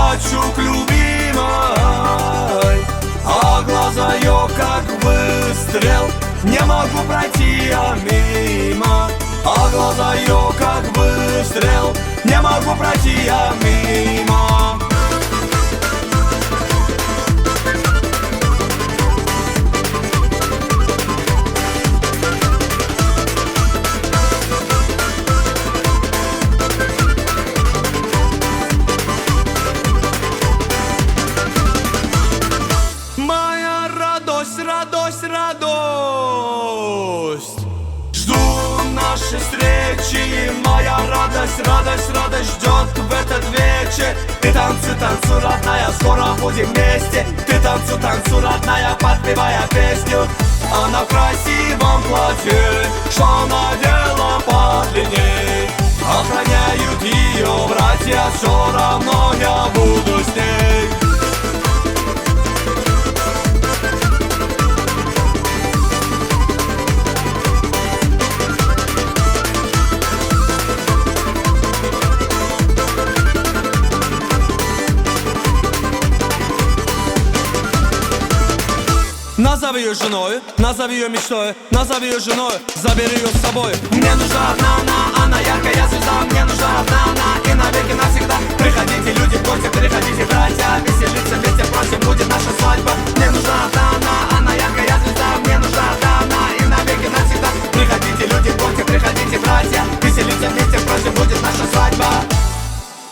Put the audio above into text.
хочу к любимой, а глаза ее как выстрел, не могу пройти я мимо. А глаза ее как выстрел, не могу пройти я мимо. Моя радость, радость, радость, жду нашей встречи. Моя радость, радость, радость ждет в этот вечер. Ты танцуй, танцуй, родная, скоро будем вместе. Ты танцуй, танцуй, родная, подпевая песню. Она в красивом платье, что надела подлинней. Охраняют ее братья, все равно я буду с ней. Назови ее женой, назови ее мечтой, назови ее женой, забери ее с собой. Мне нужна одна она яркая звезда. Мне нужна одна она и навеки навсегда. Приходите, люди, в гости, приходите, братья, веселиться вместе, просим, будет наша свадьба. Мне нужна одна